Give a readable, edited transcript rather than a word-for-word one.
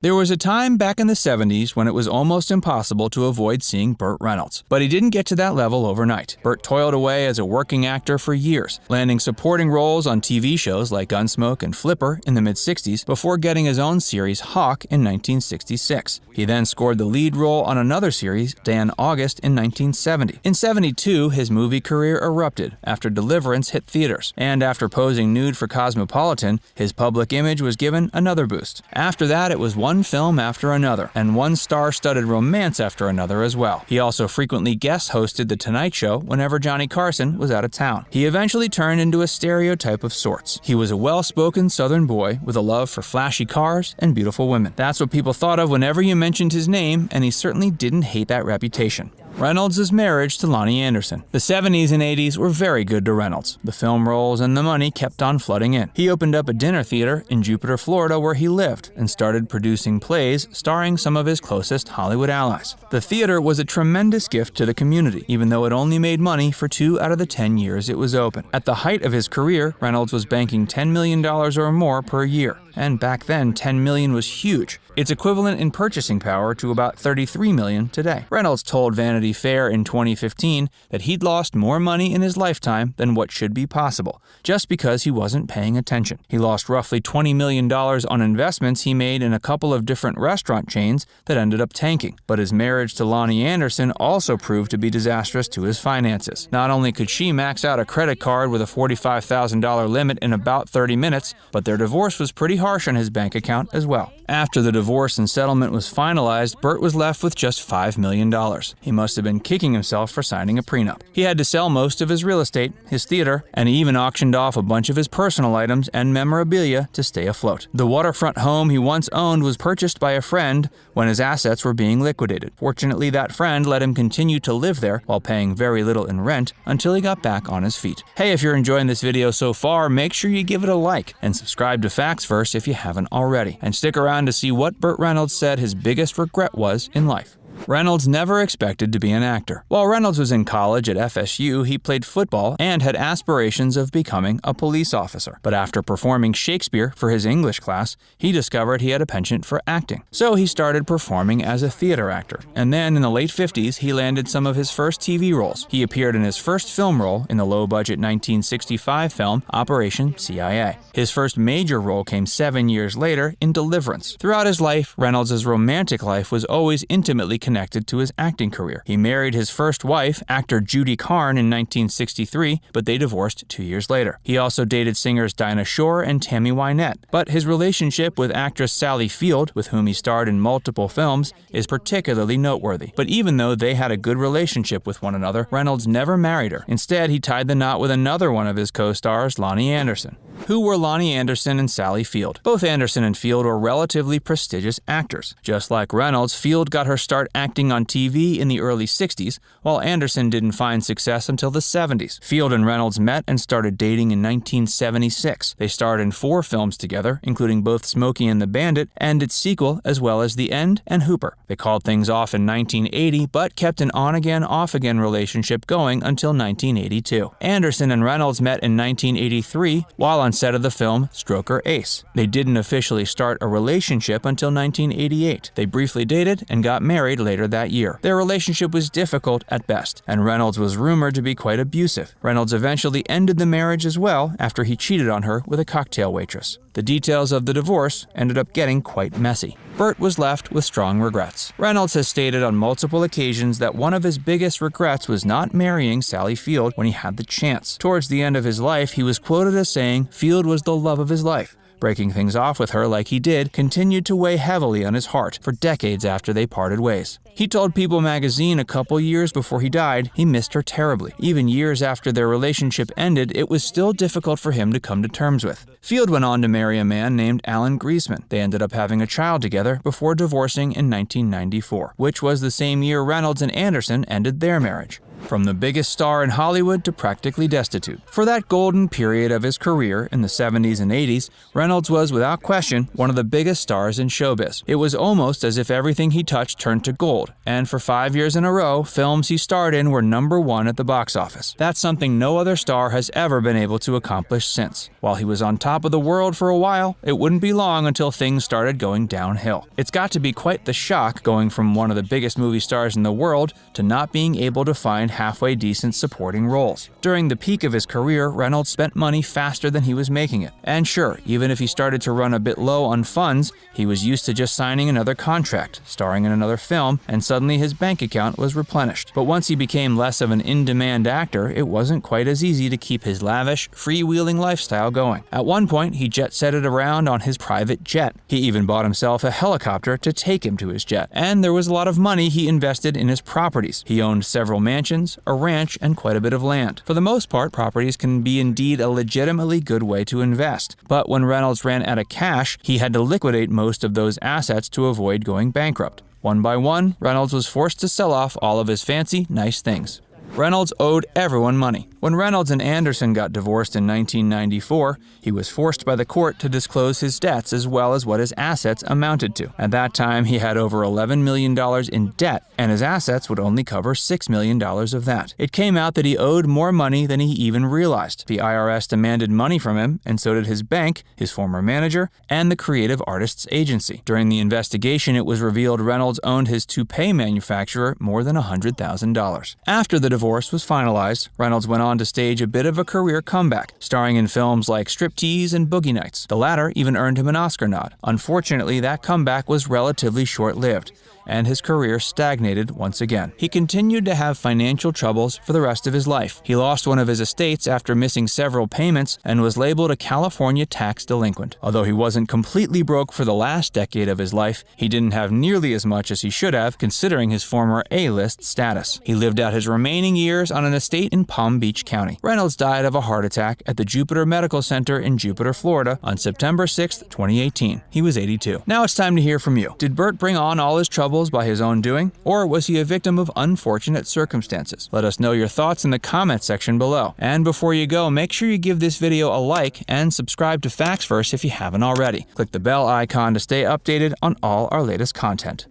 There was a time back in the 70s when it was almost impossible to avoid seeing Burt Reynolds. But he didn't get to that level overnight. Burt toiled away as a working actor for years, landing supporting roles on TV shows like Gunsmoke and Flipper in the mid-60s before getting his own series Hawk in 1966. He then scored the lead role on another series, Dan August, in 1970. In 72, his movie career erupted after Deliverance hit theaters, and after posing nude for Cosmopolitan, his public image was given another boost. After that, it was one film after another, and one star-studded romance after another as well. He also frequently guest-hosted The Tonight Show whenever Johnny Carson was out of town. He eventually turned into a stereotype of sorts. He was a well-spoken Southern boy with a love for flashy cars and beautiful women. That's what people thought of whenever you mentioned his name, and he certainly didn't hate that reputation. Reynolds' marriage to Lonnie Anderson. The 70s and 80s were very good to Reynolds. The film roles and the money kept on flooding in. He opened up a dinner theater in Jupiter, Florida, where he lived, and started producing plays starring some of his closest Hollywood allies. The theater was a tremendous gift to the community, even though it only made money for 2 out of the 10 years it was open. At the height of his career, Reynolds was banking $10 million or more per year. And back then, $10 million was huge. It's equivalent in purchasing power to about $33 million today. Reynolds told Vanity Fair in 2015 that he'd lost more money in his lifetime than what should be possible, just because he wasn't paying attention. He lost roughly $20 million on investments he made in a couple of different restaurant chains that ended up tanking. But his marriage to Lonnie Anderson also proved to be disastrous to his finances. Not only could she max out a credit card with a $45,000 limit in about 30 minutes, but their divorce was pretty harsh on his bank account as well. After the divorce and settlement was finalized, Burt was left with just $5 million. He must have been kicking himself for signing a prenup. He had to sell most of his real estate, his theater, and he even auctioned off a bunch of his personal items and memorabilia to stay afloat. The waterfront home he once owned was purchased by a friend when his assets were being liquidated. Fortunately, that friend let him continue to live there while paying very little in rent until he got back on his feet. Hey, if you're enjoying this video so far, make sure you give it a like and subscribe to Factsverse if you haven't already. And stick around to see what Burt Reynolds said his biggest regret was in life. Reynolds never expected to be an actor. While Reynolds was in college at FSU, he played football and had aspirations of becoming a police officer. But after performing Shakespeare for his English class, he discovered he had a penchant for acting. So he started performing as a theater actor. And then in the late 50s, he landed some of his first TV roles. He appeared in his first film role in the low-budget 1965 film Operation CIA. His first major role came 7 years later in Deliverance. Throughout his life, Reynolds' romantic life was always intimately connected to his acting career. He married his first wife, actor Judy Carn, in 1963, but they divorced 2 years later. He also dated singers Dinah Shore and Tammy Wynette, but his relationship with actress Sally Field, with whom he starred in multiple films, is particularly noteworthy. But even though they had a good relationship with one another, Reynolds never married her. Instead, he tied the knot with another one of his co-stars, Lonnie Anderson. Who were Lonnie Anderson and Sally Field? Both Anderson and Field were relatively prestigious actors. Just like Reynolds, Field got her start acting on TV in the early 60s, while Anderson didn't find success until the 70s. Field and Reynolds met and started dating in 1976. They starred in 4 films together, including both Smokey and the Bandit and its sequel, as well as The End and Hooper. They called things off in 1980, but kept an on-again, off-again relationship going until 1982. Anderson and Reynolds met in 1983 while on set of the film Stroker Ace. They didn't officially start a relationship until 1988. They briefly dated and got married later that year. Their relationship was difficult at best, and Reynolds was rumored to be quite abusive. Reynolds eventually ended the marriage as well after he cheated on her with a cocktail waitress. The details of the divorce ended up getting quite messy. Burt was left with strong regrets. Reynolds has stated on multiple occasions that one of his biggest regrets was not marrying Sally Field when he had the chance. Towards the end of his life, he was quoted as saying Field was the love of his life. Breaking things off with her like he did continued to weigh heavily on his heart for decades after they parted ways. He told People magazine a couple years before he died he missed her terribly. Even years after their relationship ended, it was still difficult for him to come to terms with. Field went on to marry a man named Alan Griezmann. They ended up having a child together before divorcing in 1994, which was the same year Reynolds and Anderson ended their marriage. from the biggest star in Hollywood to practically destitute. For that golden period of his career in the 70s and 80s, Reynolds was without question one of the biggest stars in showbiz. It was almost as if everything he touched turned to gold, and for 5 years in a row, films he starred in were #1 at the box office. That's something no other star has ever been able to accomplish since. While he was on top of the world for a while, it wouldn't be long until things started going downhill. It's got to be quite the shock going from one of the biggest movie stars in the world to not being able to find halfway decent supporting roles. During the peak of his career, Reynolds spent money faster than he was making it. And sure, even if he started to run a bit low on funds, he was used to just signing another contract, starring in another film, and suddenly his bank account was replenished. But once he became less of an in-demand actor, it wasn't quite as easy to keep his lavish, freewheeling lifestyle going. At one point, he jet-setted around on his private jet. He even bought himself a helicopter to take him to his jet. And there was a lot of money he invested in his properties. He owned several mansions, a ranch, and quite a bit of land. For the most part, properties can be indeed a legitimately good way to invest. But when Reynolds ran out of cash, he had to liquidate most of those assets to avoid going bankrupt. One by one, Reynolds was forced to sell off all of his fancy, nice things. Reynolds owed everyone money. When Reynolds and Anderson got divorced in 1994, he was forced by the court to disclose his debts as well as what his assets amounted to. At that time, he had over $11 million in debt, and his assets would only cover $6 million of that. It came out that he owed more money than he even realized. The IRS demanded money from him, and so did his bank, his former manager, and the Creative Artists Agency. During the investigation, it was revealed Reynolds owned his toupee manufacturer more than $100,000. After the divorce was finalized, Reynolds went on to stage a bit of a career comeback, starring in films like Striptease and Boogie Nights. The latter even earned him an Oscar nod. Unfortunately, that comeback was relatively short-lived, and his career stagnated once again. He continued to have financial troubles for the rest of his life. He lost one of his estates after missing several payments and was labeled a California tax delinquent. Although he wasn't completely broke for the last decade of his life, he didn't have nearly as much as he should have considering his former A-list status. He lived out his remaining years on an estate in Palm Beach County. Reynolds died of a heart attack at the Jupiter Medical Center in Jupiter, Florida on September 6, 2018. He was 82. Now it's time to hear from you. Did Burt bring on all his troubles by his own doing, or was he a victim of unfortunate circumstances? Let us know your thoughts in the comment section below. And before you go, make sure you give this video a like and subscribe to Facts First if you haven't already. Click the bell icon to stay updated on all our latest content.